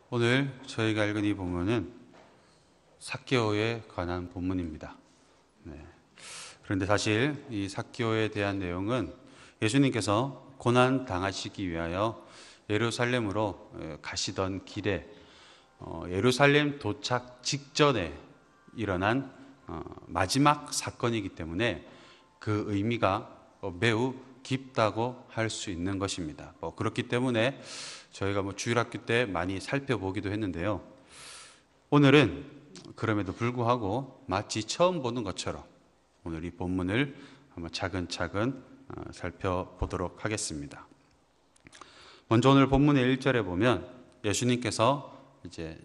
오늘 저희가 읽은 이 본문은 삭개오에 관한 본문입니다. 그런데 사실 이 삭개오에 대한 내용은 예수님께서 고난 당하시기 위하여 예루살렘으로 가시던 길에 예루살렘 도착 직전에 일어난 마지막 사건이기 때문에 그 의미가 매우 깊다고 할 수 있는 것입니다. 그렇기 때문에 저희가 주일학교 때 많이 살펴보기도 했는데요. 오늘은 그럼에도 불구하고 마치 처음 보는 것처럼 오늘 이 본문을 한번 차근차근 살펴보도록 하겠습니다. 먼저 오늘 본문의 1절에 보면 예수님께서 이제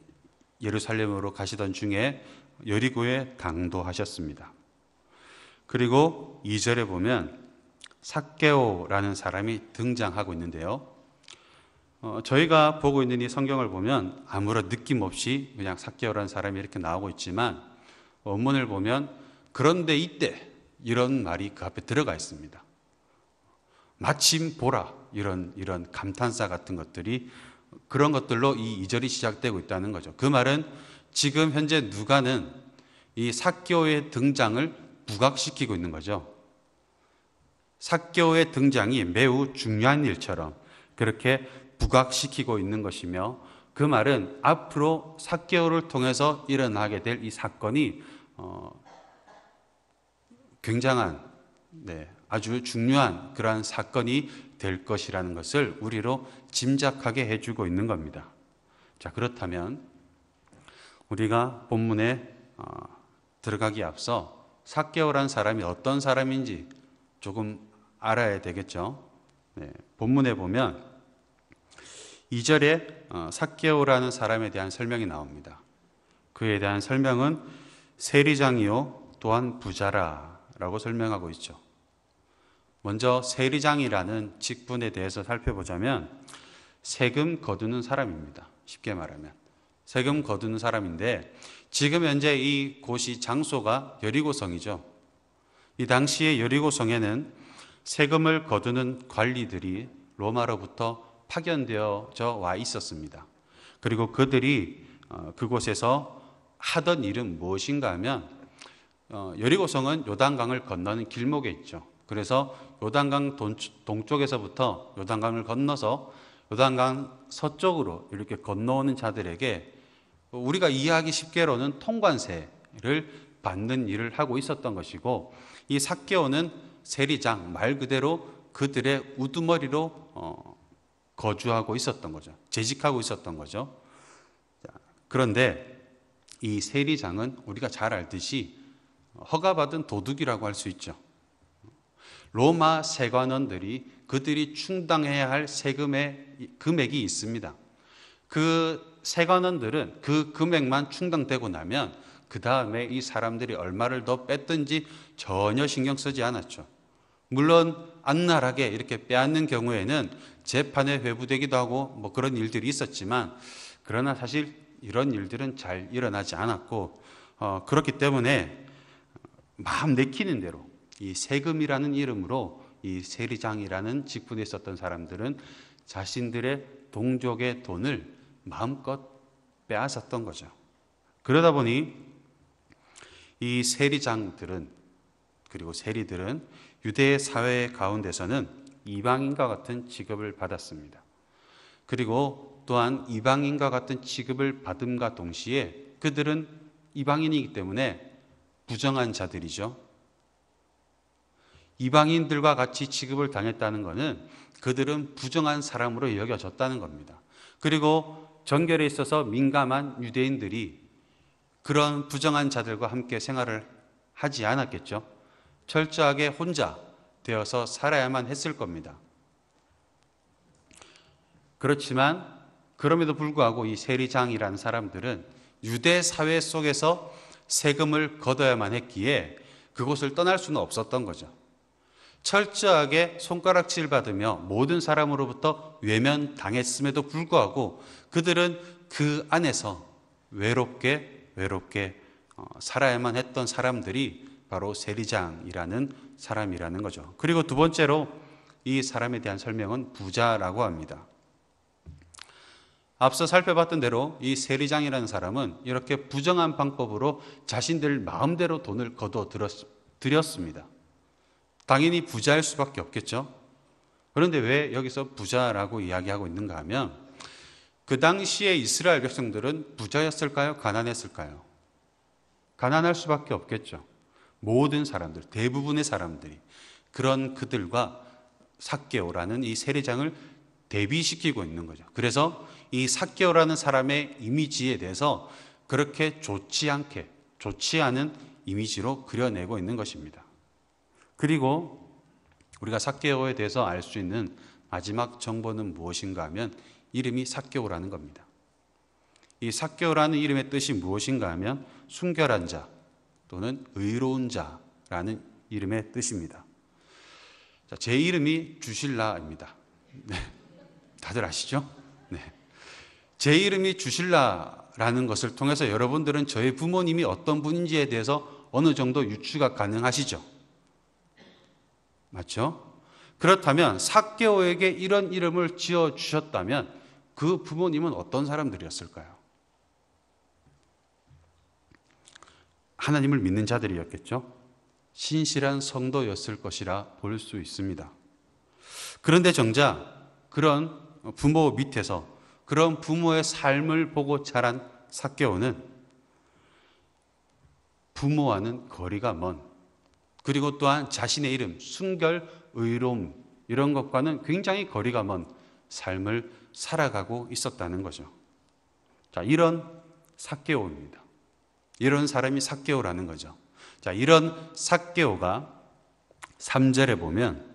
예루살렘으로 가시던 중에 여리고에 당도하셨습니다. 그리고 2절에 보면 삭개오라는 사람이 등장하고 있는데요. 저희가 보고 있는 이 성경을 보면 아무런 느낌 없이 그냥 삭개오라는 사람이 이렇게 나오고 있지만 원문을 보면 그런데 이때 이런 말이 그 앞에 들어가 있습니다. 마침 보라 이런 감탄사 같은 것들이 그런 것들로 이 2절이 시작되고 있다는 거죠. 그 말은 지금 현재 누가는 이 삭개오의 등장을 부각시키고 있는 거죠. 삭개오의 등장이 매우 중요한 일처럼 그렇게 부각시키고 있는 것이며 그 말은 앞으로 삭개오를 통해서 일어나게 될 이 사건이 굉장한 아주 중요한 그러한 사건이 될 것이라는 것을 우리로 짐작하게 해주고 있는 겁니다. 자, 그렇다면 우리가 본문에 들어가기에 앞서 삭개오라는 사람이 어떤 사람인지 조금 알아야 되겠죠. 본문에 보면 2절에 삭개오라는 사람에 대한 설명이 나옵니다. 그에 대한 설명은 세리장이요 또한 부자라라고 설명하고 있죠. 먼저 세리장이라는 직분에 대해서 살펴보자면 세금 거두는 사람입니다. 쉽게 말하면 세금 거두는 사람인데 지금 현재 이 곳이 장소가 여리고성이죠. 이 당시에 여리고성에는 세금을 거두는 관리들이 로마로부터 파견되어져 와 있었습니다. 그리고 그들이 그곳에서 하던 일은 무엇인가 하면 여리고성은 요단강을 건너는 길목에 있죠. 그래서 요단강 동쪽에서부터 요단강을 건너서 요단강 서쪽으로 이렇게 건너오는 자들에게 우리가 이해하기 쉽게로는 통관세를 받는 일을 하고 있었던 것이고 이 삭개오는 세리장 말 그대로 그들의 우두머리로 거주하고 있었던 거죠. 재직하고 있었던 거죠. 그런데 이 세리장은 우리가 잘 알듯이 허가받은 도둑이라고 할 수 있죠. 로마 세관원들이 그들이 충당해야 할 세금의 금액이 있습니다. 그 세관원들은 그 금액만 충당되고 나면 그 다음에 이 사람들이 얼마를 더 뺐든지 전혀 신경 쓰지 않았죠. 물론 안날하게 이렇게 빼앗는 경우에는 재판에 회부되기도 하고 그런 일들이 있었지만 그러나 사실 이런 일들은 잘 일어나지 않았고 그렇기 때문에 마음 내키는 대로 이 세금이라는 이름으로 이 세리장이라는 직분에 있었던 사람들은 자신들의 동족의 돈을 마음껏 빼앗았던 거죠. 그러다 보니 이 세리장들은 그리고 세리들은 유대 사회 가운데서는 이방인과 같은 취급을 받았습니다. 그리고 또한 이방인과 같은 취급을 받음과 동시에 그들은 이방인이기 때문에 부정한 자들이죠. 이방인들과 같이 취급을 당했다는 것은 그들은 부정한 사람으로 여겨졌다는 겁니다. 그리고 정결에 있어서 민감한 유대인들이 그런 부정한 자들과 함께 생활을 하지 않았겠죠. 철저하게 혼자 되어서 살아야만 했을 겁니다. 그렇지만 그럼에도 불구하고 이 세리장이라는 사람들은 유대 사회 속에서 세금을 걷어야만 했기에 그곳을 떠날 수는 없었던 거죠. 철저하게 손가락질 받으며 모든 사람으로부터 외면당했음에도 불구하고 그들은 그 안에서 외롭게 살아야만 했던 사람들이 바로 세리장이라는 사람이라는 거죠. 그리고 두 번째로 이 사람에 대한 설명은 부자라고 합니다. 앞서 살펴봤던 대로 이 세리장이라는 사람은 이렇게 부정한 방법으로 자신들 마음대로 돈을 거둬 들였습니다. 당연히 부자일 수밖에 없겠죠. 그런데 왜 여기서 부자라고 이야기하고 있는가 하면 그 당시에 이스라엘 백성들은 부자였을까요? 가난했을까요? 가난할 수밖에 없겠죠. 모든 사람들, 대부분의 사람들이 그런 그들과 삭개오라는 이 세리장을 대비시키고 있는 거죠. 그래서 이 삭개오라는 사람의 이미지에 대해서 그렇게 좋지 않은 이미지로 그려내고 있는 것입니다. 그리고 우리가 삭개오에 대해서 알 수 있는 마지막 정보는 무엇인가 하면 이름이 삭개오라는 겁니다. 이 삭개오라는 이름의 뜻이 무엇인가 하면 순결한 자 또는 의로운 자라는 이름의 뜻입니다. 자, 제 이름이 주실라입니다. 네, 다들 아시죠? 네. 제 이름이 주실라라는 것을 통해서 여러분들은 저의 부모님이 어떤 분인지에 대해서 어느 정도 유추가 가능하시죠? 맞죠? 그렇다면 삭개오에게 이런 이름을 지어주셨다면 그 부모님은 어떤 사람들이었을까요? 하나님을 믿는 자들이었겠죠? 신실한 성도였을 것이라 볼 수 있습니다. 그런데 정작 그런 부모 밑에서 그런 부모의 삶을 보고 자란 삭개오는 부모와는 거리가 먼, 그리고 또한 자신의 이름, 순결, 의로움 이런 것과는 굉장히 거리가 먼 삶을 살아가고 있었다는 거죠. 자, 이런 삭개오입니다. 이런 사람이 삭개오라는 거죠. 자, 이런 삭개오가 3절에 보면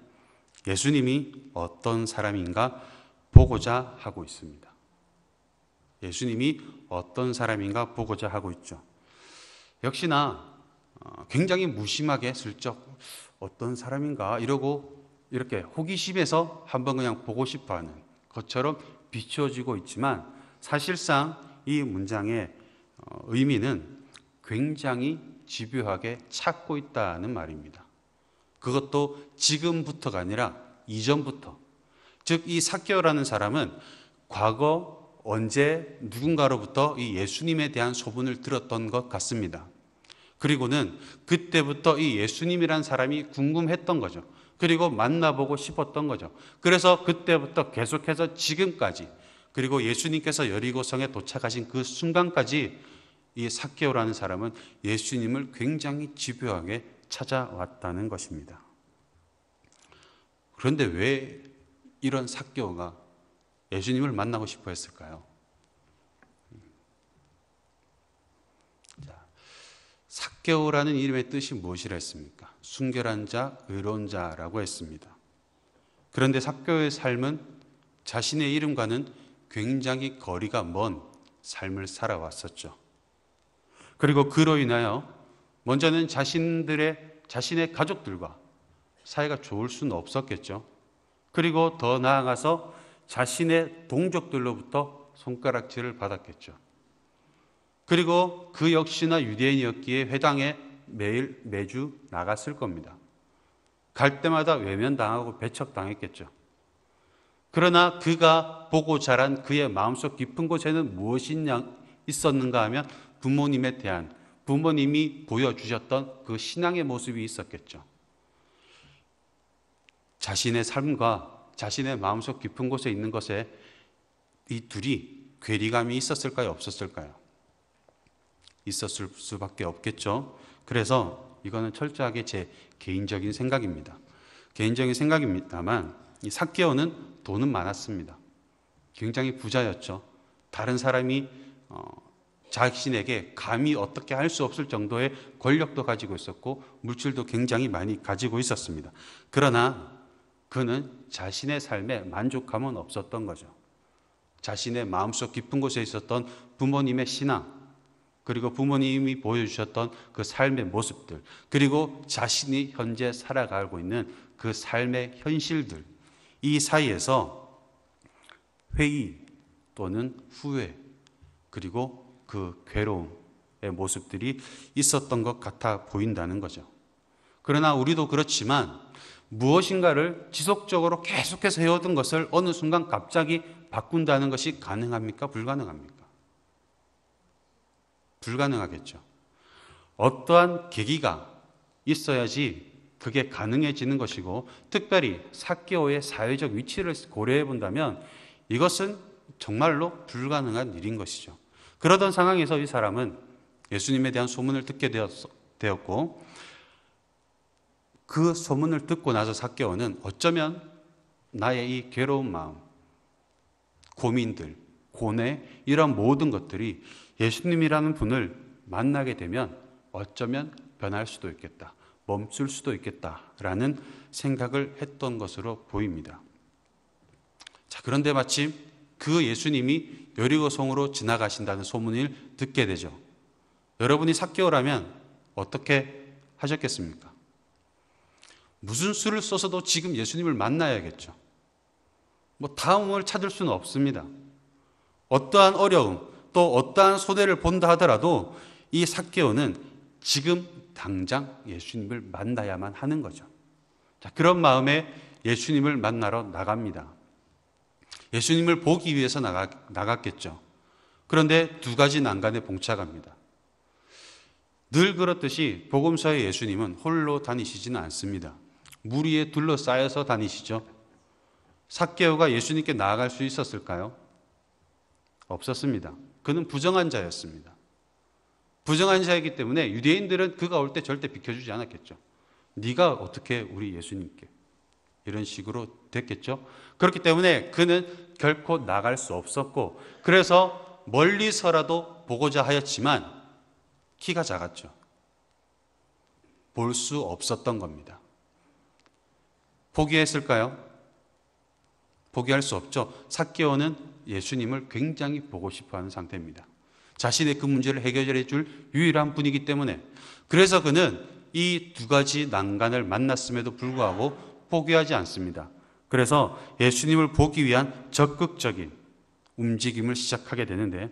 예수님이 어떤 사람인가 보고자 하고 있습니다. 예수님이 어떤 사람인가 보고자 하고 있죠. 역시나 굉장히 무심하게 슬쩍 어떤 사람인가 이러고 이렇게 호기심에서 한번 그냥 보고 싶어하는 것처럼 비추어지고 있지만 사실상 이 문장의 의미는 굉장히 집요하게 찾고 있다는 말입니다. 그것도 지금부터가 아니라 이전부터. 즉 이 삭개오라는 사람은 과거 언제 누군가로부터 이 예수님에 대한 소문을 들었던 것 같습니다. 그리고는 그때부터 이 예수님이란 사람이 궁금했던 거죠. 그리고 만나보고 싶었던 거죠. 그래서 그때부터 계속해서 지금까지, 그리고 예수님께서 여리고성에 도착하신 그 순간까지 이 삭개오라는 사람은 예수님을 굉장히 집요하게 찾아왔다는 것입니다. 그런데 왜 이런 삭개오가 예수님을 만나고 싶어 했을까요? 삭개오라는 이름의 뜻이 무엇이라 했습니까? 순결한 자, 의로운 자라고 했습니다. 그런데 삭개오의 삶은 자신의 이름과는 굉장히 거리가 먼 삶을 살아왔었죠. 그리고 그로 인하여 먼저는 자신의 가족들과 사이가 좋을 수는 없었겠죠. 그리고 더 나아가서 자신의 동족들로부터 손가락질을 받았겠죠. 그리고 그 역시나 유대인이었기에 회당에 매주 나갔을 겁니다. 갈 때마다 외면당하고 배척당했겠죠. 그러나 그가 보고 자란 그의 마음속 깊은 곳에는 무엇이 있었는가 하면 부모님이 보여주셨던 그 신앙의 모습이 있었겠죠. 자신의 삶과 자신의 마음속 깊은 곳에 있는 것에 이 둘이 괴리감이 있었을까요? 없었을까요? 있었을 수밖에 없겠죠. 그래서 이거는 철저하게 제 개인적인 생각입니다. 개인적인 생각입니다만 이 삭개오는 돈은 많았습니다. 굉장히 부자였죠. 다른 사람이 자신에게 감히 어떻게 할 수 없을 정도의 권력도 가지고 있었고 물질도 굉장히 많이 가지고 있었습니다. 그러나 그는 자신의 삶에 만족감은 없었던 거죠. 자신의 마음속 깊은 곳에 있었던 부모님의 신앙, 그리고 부모님이 보여주셨던 그 삶의 모습들, 그리고 자신이 현재 살아가고 있는 그 삶의 현실들, 이 사이에서 회의 또는 후회, 그리고 그 괴로움의 모습들이 있었던 것 같아 보인다는 거죠. 그러나 우리도 그렇지만 무엇인가를 지속적으로 계속해서 해오던 것을 어느 순간 갑자기 바꾼다는 것이 가능합니까? 불가능합니까? 불가능하겠죠. 어떠한 계기가 있어야지 그게 가능해지는 것이고, 특별히 삭개오의 사회적 위치를 고려해 본다면 이것은 정말로 불가능한 일인 것이죠. 그러던 상황에서 이 사람은 예수님에 대한 소문을 듣게 되었고, 그 소문을 듣고 나서 삭개오는 어쩌면 나의 이 괴로운 마음, 고민들, 고뇌, 이런 모든 것들이 예수님이라는 분을 만나게 되면 어쩌면 변할 수도 있겠다, 멈출 수도 있겠다라는 생각을 했던 것으로 보입니다. 자, 그런데 마침 그 예수님이 여리고성으로 지나가신다는 소문을 듣게 되죠. 여러분이 삭개오라면 어떻게 하셨겠습니까? 무슨 수를 써서도 지금 예수님을 만나야겠죠. 다음을 찾을 수는 없습니다. 어떠한 어려움, 또 어떠한 손해를 본다 하더라도 이 삭개오는 지금 당장 예수님을 만나야만 하는 거죠. 자, 그런 마음에 예수님을 만나러 나갑니다. 예수님을 보기 위해서 나갔겠죠. 그런데 두 가지 난간에 봉착합니다. 늘 그렇듯이 복음서의 예수님은 홀로 다니시지는 않습니다. 무리에 둘러싸여서 다니시죠. 삭개오가 예수님께 나아갈 수 있었을까요? 없었습니다. 그는 부정한 자였습니다. 부정한 자이기 때문에 유대인들은 그가 올 때 절대 비켜주지 않았겠죠. 네가 어떻게 우리 예수님께, 이런 식으로 됐겠죠. 그렇기 때문에 그는 결코 나갈 수 없었고, 그래서 멀리서라도 보고자 하였지만 키가 작았죠. 볼 수 없었던 겁니다. 포기했을까요? 포기할 수 없죠. 삭개오는 예수님을 굉장히 보고 싶어하는 상태입니다. 자신의 그 문제를 해결해 줄 유일한 분이기 때문에. 그래서 그는 이 두 가지 난간을 만났음에도 불구하고 포기하지 않습니다. 그래서 예수님을 보기 위한 적극적인 움직임을 시작하게 되는데,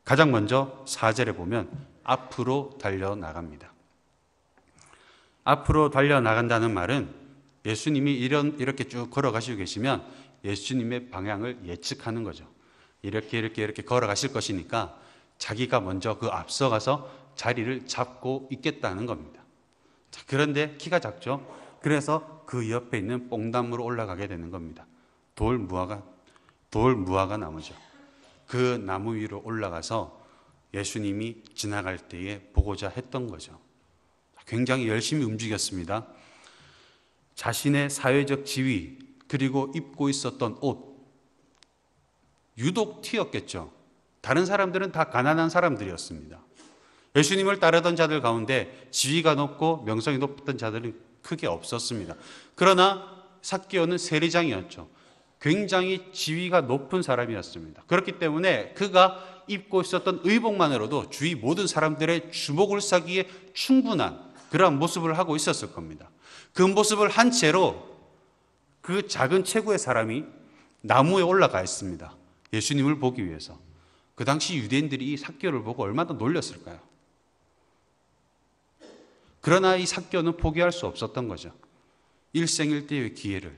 가장 먼저 4절에 보면 앞으로 달려나갑니다. 앞으로 달려나간다는 말은 예수님이 이렇게 쭉 걸어가시고 계시면 예수님의 방향을 예측하는 거죠. 이렇게 걸어가실 것이니까 자기가 먼저 그 앞서가서 자리를 잡고 있겠다는 겁니다. 자, 그런데 키가 작죠. 그래서 그 옆에 있는 뽕나무로 올라가게 되는 겁니다. 돌 무화과 나무죠. 그 나무 위로 올라가서 예수님이 지나갈 때에 보고자 했던 거죠. 굉장히 열심히 움직였습니다. 자신의 사회적 지위, 그리고 입고 있었던 옷, 유독 튀었겠죠. 다른 사람들은 다 가난한 사람들이었습니다. 예수님을 따르던 자들 가운데 지위가 높고 명성이 높던 자들은 크게 없었습니다. 그러나 삭개오는 세리장이었죠. 굉장히 지위가 높은 사람이었습니다. 그렇기 때문에 그가 입고 있었던 의복만으로도 주위 모든 사람들의 주목을 사기에 충분한 그러한 모습을 하고 있었을 겁니다. 그 모습을 한 채로 그 작은 체구의 사람이 나무에 올라가 있습니다. 예수님을 보기 위해서. 그 당시 유대인들이 이 삭개오를 보고 얼마나 놀렸을까요? 그러나 이 삭개오는 포기할 수 없었던 거죠. 일생일대의 기회를.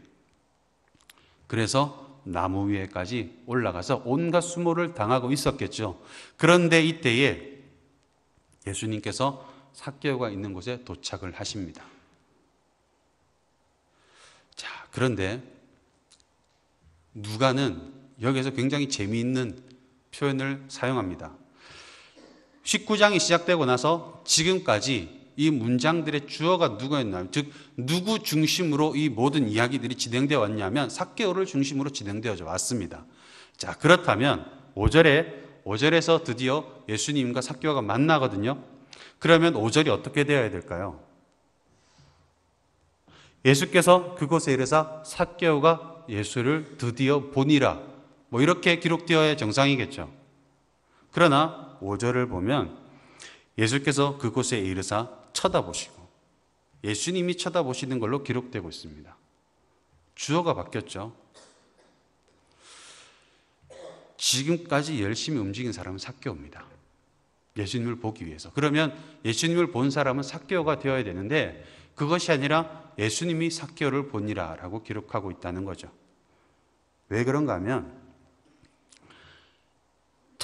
그래서 나무 위에까지 올라가서 온갖 수모를 당하고 있었겠죠. 그런데 이때에 예수님께서 삭개오가 있는 곳에 도착을 하십니다. 자, 그런데 누가는 여기서 굉장히 재미있는 표현을 사용합니다. 19장이 시작되고 나서 지금까지 이 문장들의 주어가 누구였나요? 즉 누구 중심으로 이 모든 이야기들이 진행되어 왔냐면 삭개오를 중심으로 진행되어 왔습니다. 자, 그렇다면 5절에서 드디어 예수님과 삭개오가 만나거든요. 그러면 5절이 어떻게 되어야 될까요? 예수께서 그곳에 이르사 삭개오가 예수를 드디어 보니라, 이렇게 기록되어야 정상이겠죠. 그러나 5절을 보면 예수께서 그곳에 이르사 쳐다보시고, 예수님이 쳐다보시는 걸로 기록되고 있습니다. 주어가 바뀌었죠. 지금까지 열심히 움직인 사람은 삭개오입니다. 예수님을 보기 위해서. 그러면 예수님을 본 사람은 삭개오가 되어야 되는데 그것이 아니라 예수님이 삭개오를 보니라 라고 기록하고 있다는 거죠. 왜 그런가 하면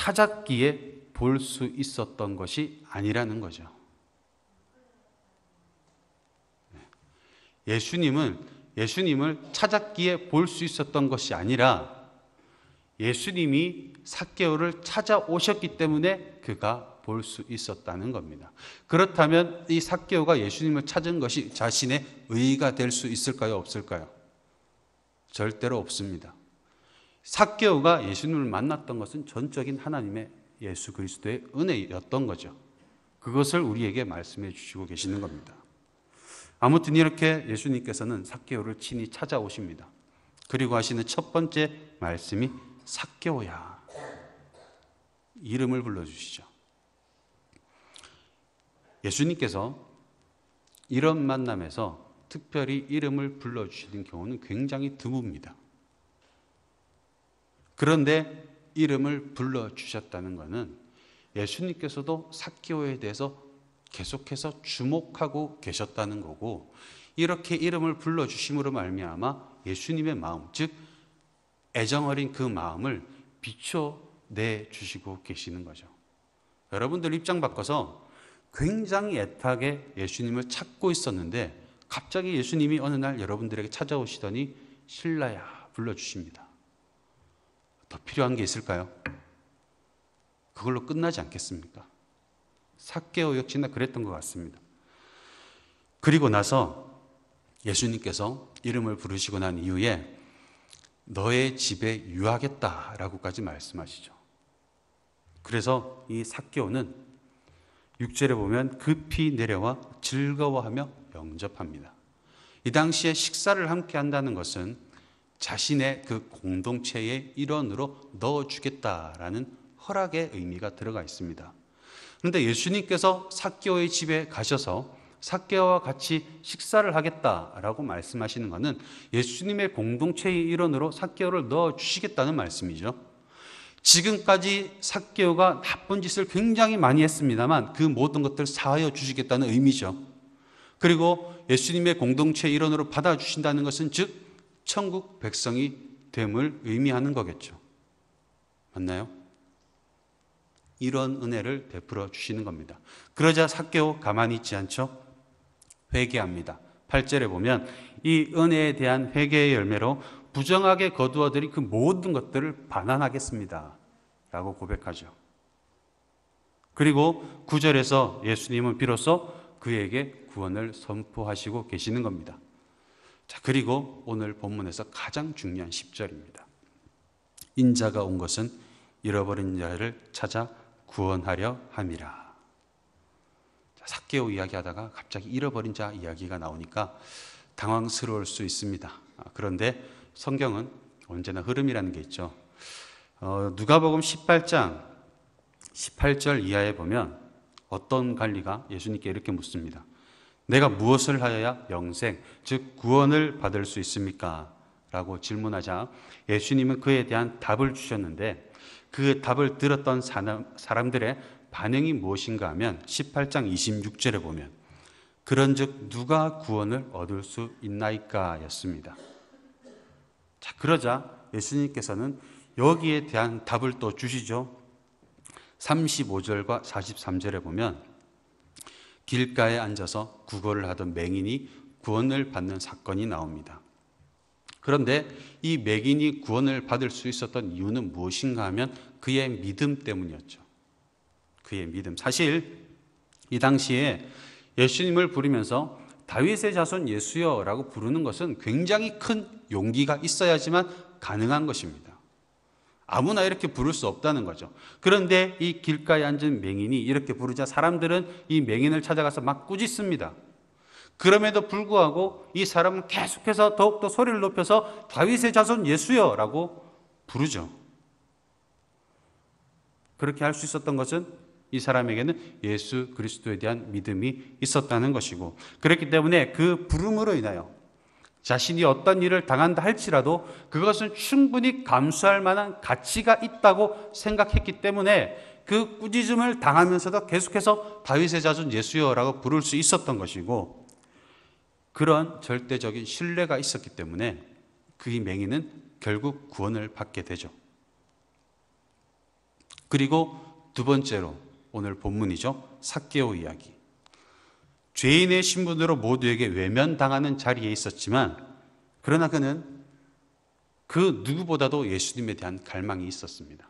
찾았기에 볼 수 있었던 것이 아니라는 거죠. 예수님을 찾았기에 볼 수 있었던 것이 아니라 예수님이 삭개오를 찾아오셨기 때문에 그가 볼 수 있었다는 겁니다. 그렇다면 이 삭개오가 예수님을 찾은 것이 자신의 의의가 될 수 있을까요? 없을까요? 절대로 없습니다. 삭개오가 예수님을 만났던 것은 전적인 하나님의 예수 그리스도의 은혜였던 거죠. 그것을 우리에게 말씀해 주시고 계시는 겁니다. 아무튼 이렇게 예수님께서는 삭개오를 친히 찾아오십니다. 그리고 하시는 첫 번째 말씀이 삭개오야, 이름을 불러주시죠. 예수님께서 이런 만남에서 특별히 이름을 불러주시는 경우는 굉장히 드뭅니다. 그런데 이름을 불러주셨다는 것은 예수님께서도 삭개오에 대해서 계속해서 주목하고 계셨다는 거고, 이렇게 이름을 불러주심으로 말미암아 예수님의 마음, 즉 애정어린 그 마음을 비춰내 주시고 계시는 거죠. 여러분들 입장 바꿔서 굉장히 애타게 예수님을 찾고 있었는데 갑자기 예수님이 어느 날 여러분들에게 찾아오시더니 신라야 불러주십니다. 더 필요한 게 있을까요? 그걸로 끝나지 않겠습니까? 삭개오 역시나 그랬던 것 같습니다. 그리고 나서 예수님께서 이름을 부르시고 난 이후에 너의 집에 유하겠다라고까지 말씀하시죠. 그래서 이 삭개오는 6절에 보면 급히 내려와 즐거워하며 영접합니다. 이 당시에 식사를 함께 한다는 것은 자신의 그 공동체의 일원으로 넣어주겠다라는 허락의 의미가 들어가 있습니다. 그런데 예수님께서 삭개오의 집에 가셔서 삭개오와 같이 식사를 하겠다라고 말씀하시는 것은 예수님의 공동체의 일원으로 삭개오를 넣어주시겠다는 말씀이죠. 지금까지 삭개오가 나쁜 짓을 굉장히 많이 했습니다만 그 모든 것들을 사하여 주시겠다는 의미죠. 그리고 예수님의 공동체 일원으로 받아주신다는 것은 즉 천국 백성이 됨을 의미하는 거겠죠. 맞나요? 이런 은혜를 베풀어 주시는 겁니다. 그러자 삭개오 가만히 있지 않죠? 회개합니다. 8절에 보면 이 은혜에 대한 회개의 열매로 부정하게 거두어들인 그 모든 것들을 반환하겠습니다 라고 고백하죠. 그리고 9절에서 예수님은 비로소 그에게 구원을 선포하시고 계시는 겁니다. 자, 그리고 오늘 본문에서 가장 중요한 10절입니다. 인자가 온 것은 잃어버린 자를 찾아 구원하려 함이라. 삭개오 이야기하다가 갑자기 잃어버린 자 이야기가 나오니까 당황스러울 수 있습니다. 그런데 성경은 언제나 흐름이라는 게 있죠. 누가복음 18장 18절 이하에 보면 어떤 관리가 예수님께 이렇게 묻습니다. 내가 무엇을 하여야 영생, 즉 구원을 받을 수 있습니까? 라고 질문하자 예수님은 그에 대한 답을 주셨는데 그 답을 들었던 사람들의 반응이 무엇인가 하면 18장 26절에 보면 그런즉 누가 구원을 얻을 수 있나이까 였습니다. 자, 그러자 예수님께서는 여기에 대한 답을 또 주시죠. 35절과 43절에 보면 길가에 앉아서 구걸을 하던 맹인이 구원을 받는 사건이 나옵니다. 그런데 이 맹인이 구원을 받을 수 있었던 이유는 무엇인가 하면 그의 믿음 때문이었죠. 그의 믿음. 사실 이 당시에 예수님을 부르면서 다윗의 자손 예수여라고 부르는 것은 굉장히 큰 용기가 있어야지만 가능한 것입니다. 아무나 이렇게 부를 수 없다는 거죠. 그런데 이 길가에 앉은 맹인이 이렇게 부르자 사람들은 이 맹인을 찾아가서 막 꾸짖습니다. 그럼에도 불구하고 이 사람은 계속해서 더욱더 소리를 높여서 다윗의 자손 예수여라고 부르죠. 그렇게 할 수 있었던 것은 이 사람에게는 예수 그리스도에 대한 믿음이 있었다는 것이고, 그렇기 때문에 그 부름으로 인하여 자신이 어떤 일을 당한다 할지라도 그것은 충분히 감수할 만한 가치가 있다고 생각했기 때문에 그 꾸짖음을 당하면서도 계속해서 다윗의 자손 예수여라고 부를 수 있었던 것이고, 그런 절대적인 신뢰가 있었기 때문에 그 맹인은 결국 구원을 받게 되죠. 그리고 두 번째로 오늘 본문이죠. 삭개오 이야기. 죄인의 신분으로 모두에게 외면당하는 자리에 있었지만 그러나 그는 그 누구보다도 예수님에 대한 갈망이 있었습니다.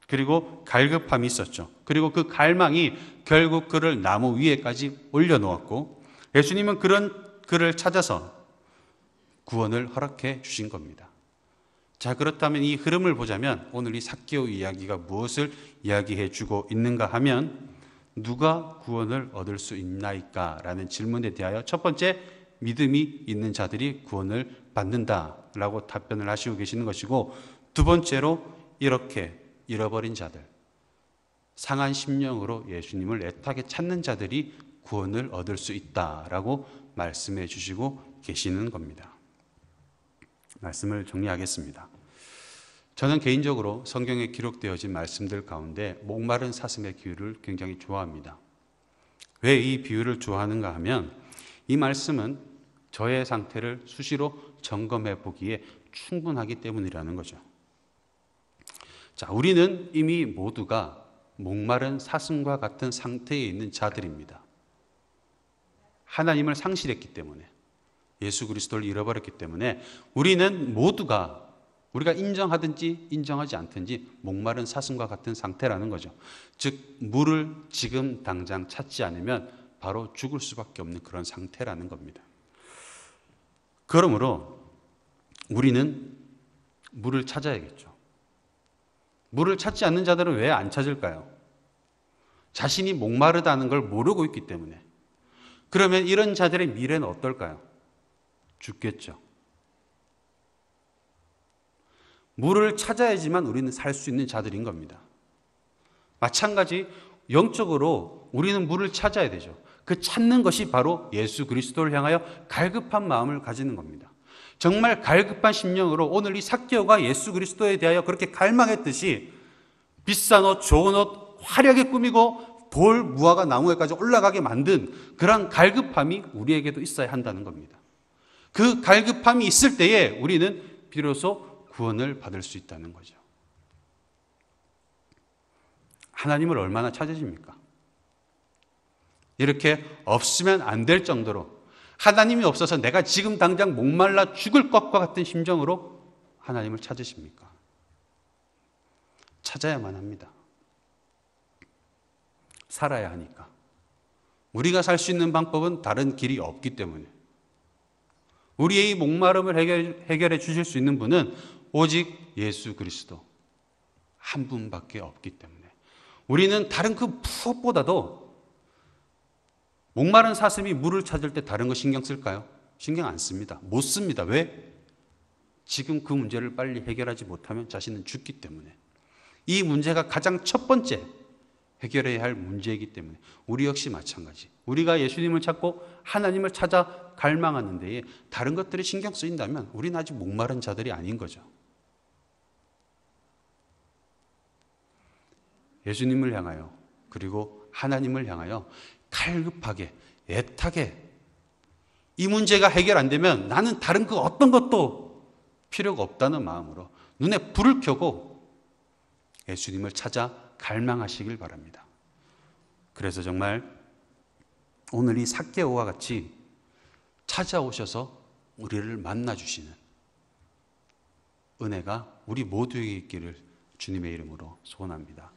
그리고 갈급함이 있었죠. 그리고 그 갈망이 결국 그를 나무 위에까지 올려놓았고 예수님은 그런 그를 찾아서 구원을 허락해 주신 겁니다. 자, 그렇다면 이 흐름을 보자면 오늘 이 삭개오 이야기가 무엇을 이야기해 주고 있는가 하면 누가 구원을 얻을 수 있나이까? 라는 질문에 대하여 첫 번째, 믿음이 있는 자들이 구원을 받는다라고 답변을 하시고 계시는 것이고, 두 번째로 이렇게 잃어버린 자들, 상한 심령으로 예수님을 애타게 찾는 자들이 구원을 얻을 수 있다라고 말씀해 주시고 계시는 겁니다. 말씀을 정리하겠습니다. 저는 개인적으로 성경에 기록되어진 말씀들 가운데 목마른 사슴의 비유를 굉장히 좋아합니다. 왜 이 비유를 좋아하는가 하면 이 말씀은 저의 상태를 수시로 점검해 보기에 충분하기 때문이라는 거죠. 자, 우리는 이미 모두가 목마른 사슴과 같은 상태에 있는 자들입니다. 하나님을 상실했기 때문에, 예수 그리스도를 잃어버렸기 때문에 우리는 모두가 우리가 인정하든지 인정하지 않든지 목마른 사슴과 같은 상태라는 거죠. 즉 물을 지금 당장 찾지 않으면 바로 죽을 수밖에 없는 그런 상태라는 겁니다. 그러므로 우리는 물을 찾아야겠죠. 물을 찾지 않는 자들은 왜 안 찾을까요? 자신이 목마르다는 걸 모르고 있기 때문에. 그러면 이런 자들의 미래는 어떨까요? 죽겠죠. 물을 찾아야지만 우리는 살 수 있는 자들인 겁니다. 마찬가지 영적으로 우리는 물을 찾아야 되죠. 그 찾는 것이 바로 예수 그리스도를 향하여 갈급한 마음을 가지는 겁니다. 정말 갈급한 심령으로 오늘 이 삭개오가 예수 그리스도에 대하여 그렇게 갈망했듯이 비싼 옷, 좋은 옷, 화려하게 꾸미고 돌, 무화과 나무에까지 올라가게 만든 그런 갈급함이 우리에게도 있어야 한다는 겁니다. 그 갈급함이 있을 때에 우리는 비로소 구원을 받을 수 있다는 거죠. 하나님을 얼마나 찾으십니까? 이렇게 없으면 안 될 정도로 하나님이 없어서 내가 지금 당장 목말라 죽을 것과 같은 심정으로 하나님을 찾으십니까? 찾아야만 합니다. 살아야 하니까. 우리가 살 수 있는 방법은 다른 길이 없기 때문에. 우리의 이 목마름을 해결해 주실 수 있는 분은 오직 예수 그리스도 한 분밖에 없기 때문에 우리는 다른 그 무엇보다도 목마른 사슴이 물을 찾을 때 다른 거 신경 쓸까요? 신경 안 씁니다. 못 씁니다. 왜? 지금 그 문제를 빨리 해결하지 못하면 자신은 죽기 때문에. 이 문제가 가장 첫 번째 해결해야 할 문제이기 때문에 우리 역시 마찬가지. 우리가 예수님을 찾고 하나님을 찾아 갈망하는 데에 다른 것들이 신경 쓰인다면 우리는 아직 목마른 자들이 아닌 거죠. 예수님을 향하여 그리고 하나님을 향하여 갈급하게 애타게 이 문제가 해결 안 되면 나는 다른 그 어떤 것도 필요가 없다는 마음으로 눈에 불을 켜고 예수님을 찾아 갈망하시길 바랍니다. 그래서 정말 오늘 이 삭개오와 같이 찾아오셔서 우리를 만나주시는 은혜가 우리 모두에게 있기를 주님의 이름으로 소원합니다.